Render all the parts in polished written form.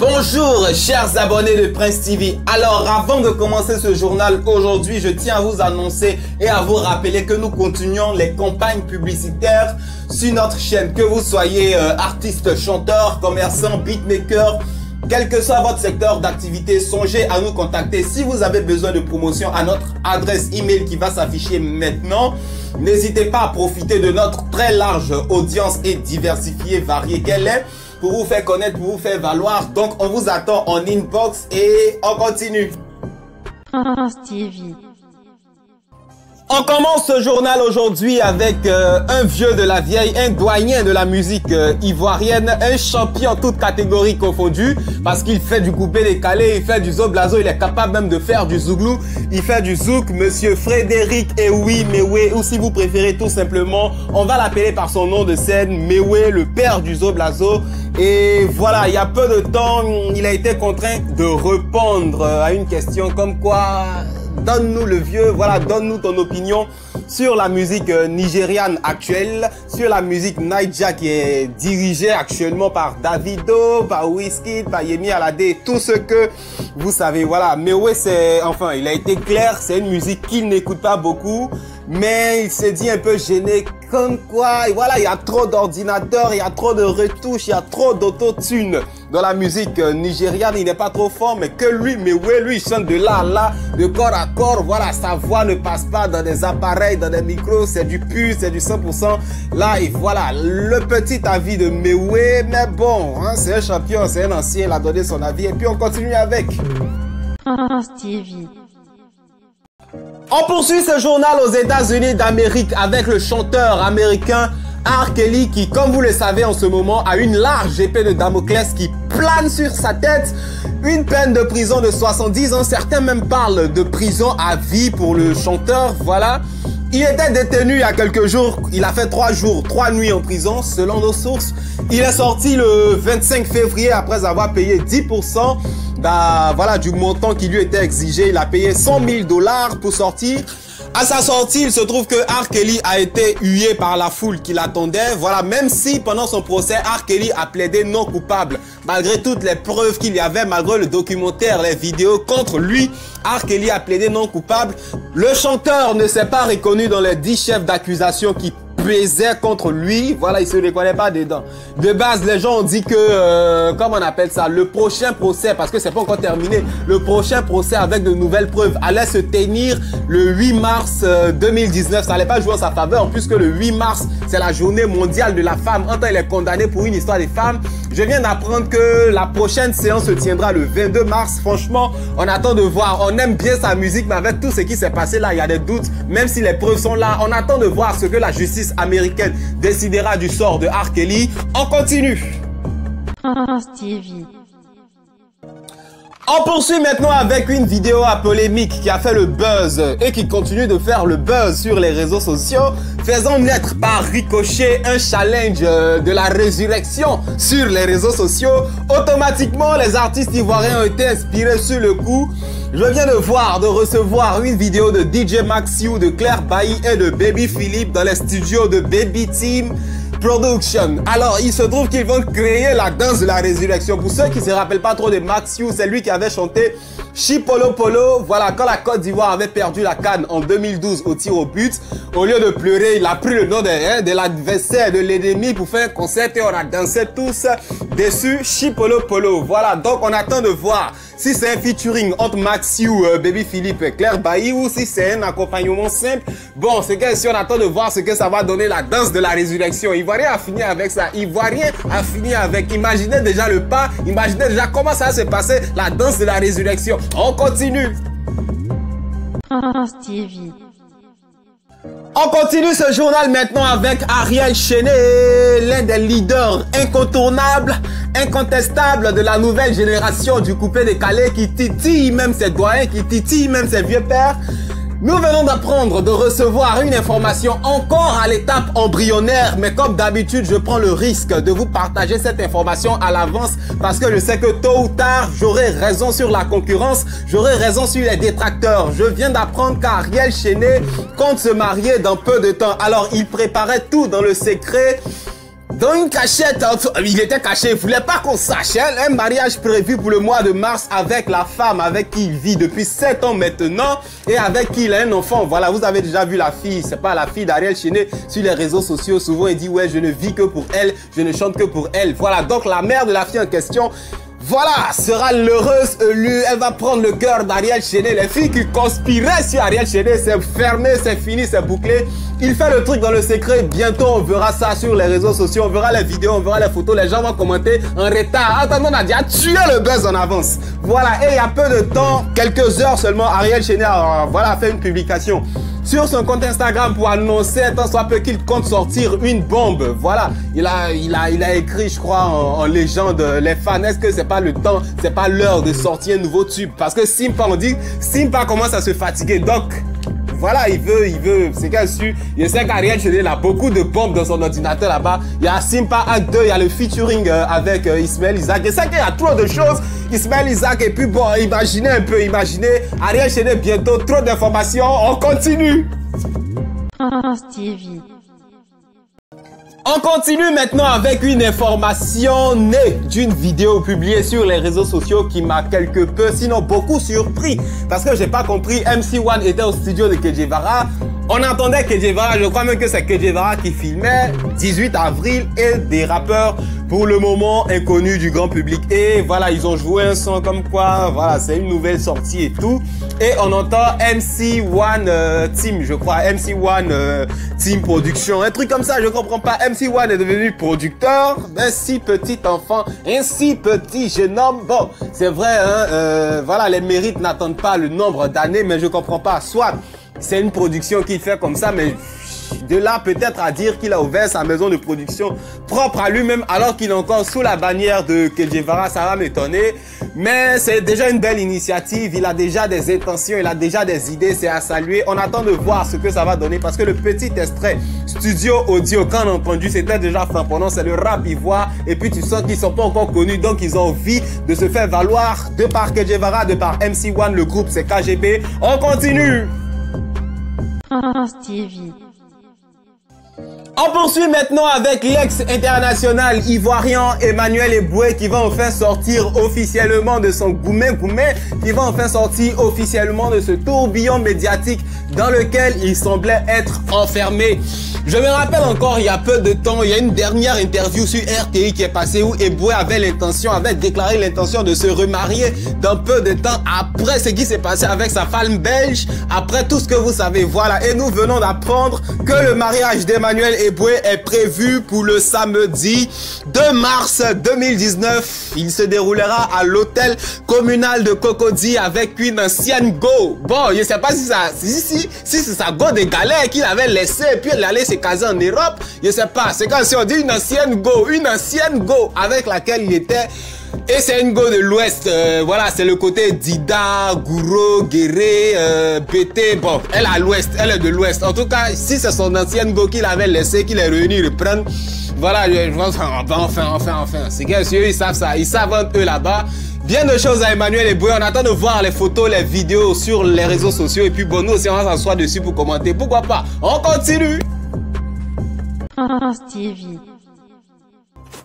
Bonjour chers abonnés de Prince TV. Alors avant de commencer ce journal aujourd'hui, je tiens à vous annoncer et à vous rappeler que nous continuons les campagnes publicitaires sur notre chaîne. Que vous soyez artiste, chanteur, commerçant, beatmaker, quel que soit votre secteur d'activité, songez à nous contacter. Si vous avez besoin de promotion à notre adresse email qui va s'afficher maintenant, n'hésitez pas à profiter de notre très large audience et diversifiée, variée qu'elle est, pour vous faire connaître, pour vous faire valoir. Donc on vous attend en inbox et on continue. Prince TV. On commence ce journal aujourd'hui avec un vieux de la vieille, un doyen de la musique ivoirienne, un champion toutes catégories confondues, parce qu'il fait du coupé décalé, il fait du zoblazo, il est capable même de faire du zouglou, il fait du zouk, monsieur Frédéric Ewi Mewe, ou si vous préférez tout simplement, on va l'appeler par son nom de scène, Mewe, le père du zoblazo. Et voilà, il y a peu de temps, il a été contraint de répondre à une question comme quoi... Donne-nous le vieux, voilà, donne-nous ton opinion sur la musique nigériane actuelle, sur la musique Naija qui est dirigée actuellement par Davido, par Wizkid, par Yemi Alade, tout ce que vous savez, voilà. Mais ouais, enfin, il a été clair, c'est une musique qu'il n'écoute pas beaucoup, mais il s'est dit un peu gêné, comme quoi, et voilà, il y a trop d'ordinateurs, il y a trop de retouches, il y a trop d'autotune dans la musique nigériane, il n'est pas trop fort, mais que lui, mais ouais, lui, il chante de là à là, de corps à corps, voilà, sa voix ne passe pas dans des appareils, dans des micros, c'est du pur, c'est du 100%, là, et voilà, le petit avis de Mewe, mais bon, hein, c'est un champion, c'est un ancien, il a donné son avis, et puis on continue avec Prince TV. On poursuit ce journal aux États-Unis d'Amérique avec le chanteur américain R. Kelly qui, comme vous le savez en ce moment, a une large épée de Damoclès qui plane sur sa tête. Une peine de prison de 70 ans. Certains même parlent de prison à vie pour le chanteur. Voilà. Il était détenu il y a quelques jours. Il a fait 3 jours, 3 nuits en prison, selon nos sources. Il est sorti le 25 février après avoir payé 10% voilà, du montant qui lui était exigé. Il a payé 100 000 $ pour sortir. À sa sortie, il se trouve que R. Kelly a été hué par la foule qui l'attendait. Voilà, même si pendant son procès, R. Kelly a plaidé non coupable. Malgré toutes les preuves qu'il y avait, malgré le documentaire, les vidéos contre lui, R. Kelly a plaidé non coupable. Le chanteur ne s'est pas reconnu dans les 10 chefs d'accusation qui pesait contre lui, voilà, il se reconnaît pas dedans. De base, les gens ont dit que, comment on appelle ça, le prochain procès, parce que c'est pas encore terminé, le prochain procès avec de nouvelles preuves allait se tenir le 8 mars 2019. Ça allait pas jouer en sa faveur, puisque le 8 mars, c'est la journée mondiale de la femme. En temps, il est condamné pour une histoire des femmes. Je viens d'apprendre que la prochaine séance se tiendra le 22 mars. Franchement, on attend de voir. On aime bien sa musique, mais avec tout ce qui s'est passé là, il y a des doutes. Même si les preuves sont là, on attend de voir ce que la justice américaine décidera du sort de R. Kelly. On continue. Prince TV. On poursuit maintenant avec une vidéo à polémique qui a fait le buzz et qui continue de faire le buzz sur les réseaux sociaux, faisant naître par ricochet un challenge de la résurrection sur les réseaux sociaux. Automatiquement, les artistes ivoiriens ont été inspirés sur le coup. Je viens de recevoir une vidéo de DJ Maxiu, de Claire Bailly et de Baby Philippe dans les studios de Baby Team Production. Alors, il se trouve qu'ils vont créer la danse de la résurrection. Pour ceux qui ne se rappellent pas trop de Maxiu, c'est lui qui avait chanté Chipolo Polo. Voilà, quand la Côte d'Ivoire avait perdu la CAN en 2012 au tir au but, au lieu de pleurer, il a pris le nom de l'adversaire, de l'ennemi pour faire un concert et on a dansé tous dessus Chipolo Polo. Voilà, donc on attend de voir si c'est un featuring entre Maxiu, Baby Philippe et Claire Bailly ou si c'est un accompagnement simple. Bon, c'est que si on attend de voir ce que ça va donner la danse de la résurrection. Ivoirien a fini avec ça. Ivoirien a fini avec. Imaginez déjà le pas. Imaginez déjà comment ça va se passer, la danse de la résurrection. On continue. Prince TV. On continue ce journal maintenant avec Ariel Chené, l'un des leaders incontournables, incontestables de la nouvelle génération du coupé décalé qui titille même ses doyens, qui titille même ses vieux pères. Nous venons d'apprendre de recevoir une information encore à l'étape embryonnaire, mais comme d'habitude, je prends le risque de vous partager cette information à l'avance parce que je sais que tôt ou tard, j'aurai raison sur la concurrence, j'aurai raison sur les détracteurs. Je viens d'apprendre qu'Ariel Chené compte se marier dans peu de temps. Alors, il préparait tout dans le secret Dans une cachette, il était caché, il ne voulait pas qu'on sache. Un mariage prévu pour le mois de mars avec la femme avec qui il vit depuis 7 ans maintenant et avec qui il a un enfant. Voilà, vous avez déjà vu la fille, c'est pas la fille d'Ariel Chené sur les réseaux sociaux. Souvent, il dit, ouais, je ne vis que pour elle, je ne chante que pour elle. Voilà, donc la mère de la fille en question, voilà, sera l'heureuse élue. Elle va prendre le cœur d'Ariel Chené. Les filles qui conspiraient sur Ariel Chené, c'est fermé, c'est fini, c'est bouclé. Il fait le truc dans le secret. Bientôt, on verra ça sur les réseaux sociaux. On verra les vidéos, on verra les photos. Les gens vont commenter en retard. Attends, on a déjà tué le buzz en avance. Voilà, et il y a peu de temps, quelques heures seulement, Ariel Chené a fait une publication sur son compte Instagram pour annoncer tant soit peu qu'il compte sortir une bombe. Voilà, il a écrit, je crois, en légende, les fans, est-ce que c'est pas le temps, c'est pas l'heure de sortir un nouveau tube? Parce que Simpa, on dit, Simpa commence à se fatiguer, donc voilà, il veut, c'est qu'elle suit. Je sais qu'Ariel Chené, il a beaucoup de bombes dans son ordinateur là-bas. Il y a Simpa Act 2, il y a le featuring avec Ismaël Isaac. Je sais qu'il y a trop de choses, Ismaël Isaac, et puis bon, imaginez un peu, Ariel Chené bientôt, trop d'informations, on continue. TV. On continue maintenant avec une information née d'une vidéo publiée sur les réseaux sociaux qui m'a quelque peu, sinon beaucoup surpris. Parce que j'ai pas compris, MC1 était au studio de Kejevara. On entendait Kejevara, je crois même que c'est Kejevara qui filmait 18 avril et des rappeurs pour le moment inconnus du grand public. Et voilà, ils ont joué un son comme quoi, voilà, c'est une nouvelle sortie et tout. Et on entend MC1 Team, je crois, MC1 Team Production, un truc comme ça, je comprends pas. MC1 est devenu producteur d'un si petit enfant, un si petit jeune homme. Bon, c'est vrai, hein, voilà, les mérites n'attendent pas le nombre d'années, mais je comprends pas. Soit c'est une production qu'il fait comme ça, mais de là peut-être à dire qu'il a ouvert sa maison de production propre à lui-même alors qu'il est encore sous la bannière de Kejevara, ça va m'étonner. Mais c'est déjà une belle initiative, il a déjà des intentions, il a déjà des idées, c'est à saluer. On attend de voir ce que ça va donner parce que le petit extrait studio audio quand on a entendu c'était déjà frappant, c'est le rap ivoire et puis tu sens qu'ils sont pas encore connus donc ils ont envie de se faire valoir de par Kejevara, de par MC1, le groupe c'est KGB. On continue. TV. On poursuit maintenant avec l'ex-international ivoirien Emmanuel Eboué qui va enfin sortir officiellement de son goumé, qui va enfin sortir officiellement de ce tourbillon médiatique dans lequel il semblait être enfermé. Je me rappelle encore il y a peu de temps, il y a une dernière interview sur RTI qui est passée où Eboué avait déclaré l'intention de se remarier dans peu de temps après ce qui s'est passé avec sa femme belge, après tout ce que vous savez, voilà. Et nous venons d'apprendre que le mariage d'Emmanuel Eboué est prévu pour le samedi 2 mars 2019. Il se déroulera à l'hôtel communal de Cocody avec une ancienne go. Bon, je ne sais pas si c'est sa go de galère qu'il avait laissé et puis elle allait se caser en Europe. Je ne sais pas. C'est quand si on dit une ancienne go avec laquelle il était. Et c'est une go de l'Ouest, voilà, c'est le côté Dida, Gouro, Guéré, Bété, bon, elle est à l'Ouest, elle est de l'Ouest. En tout cas, si c'est son ancienne go qu'il avait laissé, qu'il est revenu reprendre, voilà, je pense, enfin, c'est qu'eux, ils savent ça, ils savent eux là-bas. Bien de choses à Emmanuel Eboué, on attend de voir les photos, les vidéos sur les réseaux sociaux, et puis bon, nous aussi, on va s'asseoir dessus pour commenter, pourquoi pas, on continue. TV.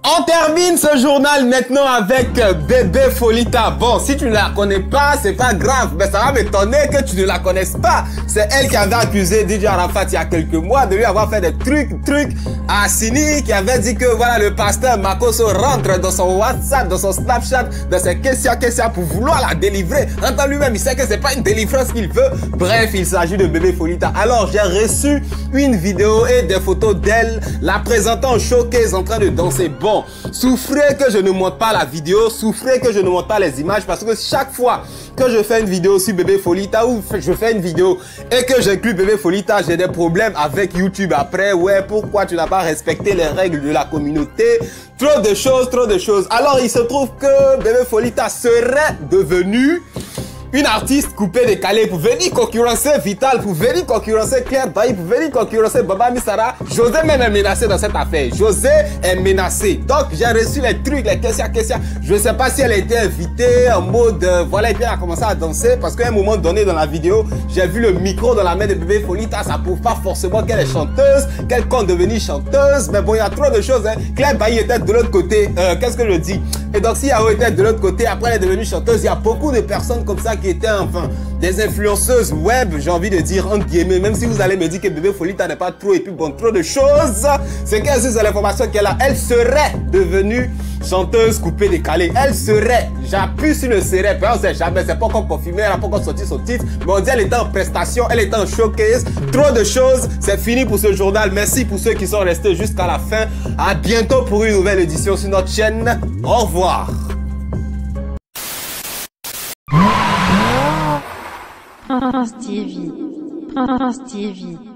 On termine ce journal maintenant avec Bébé Folita. Bon, si tu ne la connais pas, c'est pas grave, mais ça va m'étonner que tu ne la connaisses pas. C'est elle qui avait accusé DJ Arafat il y a quelques mois de lui avoir fait des trucs à Sini, qui avait dit que voilà, le pasteur Makoso rentre dans son WhatsApp, dans son Snapchat, dans ses questions pour vouloir la délivrer. En tant lui-même, il sait que c'est pas une délivrance qu'il veut. Bref, il s'agit de Bébé Folita. Alors, j'ai reçu une vidéo et des photos d'elle la présentant en showcase en train de danser. Bon, souffrez que je ne montre pas la vidéo, souffrez que je ne montre pas les images parce que chaque fois que je fais une vidéo sur Bébé Folita ou je fais une vidéo et que j'inclus Bébé Folita, j'ai des problèmes avec YouTube après. Ouais, pourquoi tu n'as pas respecté les règles de la communauté? Trop de choses. Alors, il se trouve que Bébé Folita serait devenu une artiste coupée décalée pour venir concurrencer Vital, pour venir concurrencer Claire Bailly, pour venir concurrencer Baba Missara. José même est menacé dans cette affaire. José est menacé. Donc j'ai reçu les trucs, les questions. Je ne sais pas si elle a été invitée en mode voilà, et puis elle a commencé à danser parce qu'à un moment donné dans la vidéo, j'ai vu le micro dans la main de Bébé Folita. Ça prouve pas forcément qu'elle est chanteuse, qu'elle compte devenir chanteuse. Mais bon, il y a trop de choses. Hein. Claire Bailly était de l'autre côté. Qu'est-ce que je dis? Et donc si Yao était de l'autre côté, après elle est devenue chanteuse, il y a beaucoup de personnes comme ça qui étaient enfin des influenceuses web, j'ai envie de dire entre guillemets, même si vous allez me dire que Bébé Folita n'est pas trop et puis bon, trop de choses, c'est qu'elle c'est l'information qu'elle a. Elle serait devenue chanteuse coupée décalée. Elle serait, j'appuie sur le serait, on ne sait jamais, c'est pas encore confirmé, elle n'a pas encore sorti son titre, mais on dit elle était en prestation, elle était en showcase, trop de choses, c'est fini pour ce journal. Merci pour ceux qui sont restés jusqu'à la fin. À bientôt pour une nouvelle édition sur notre chaîne. Au revoir. Prince TV. Prince TV.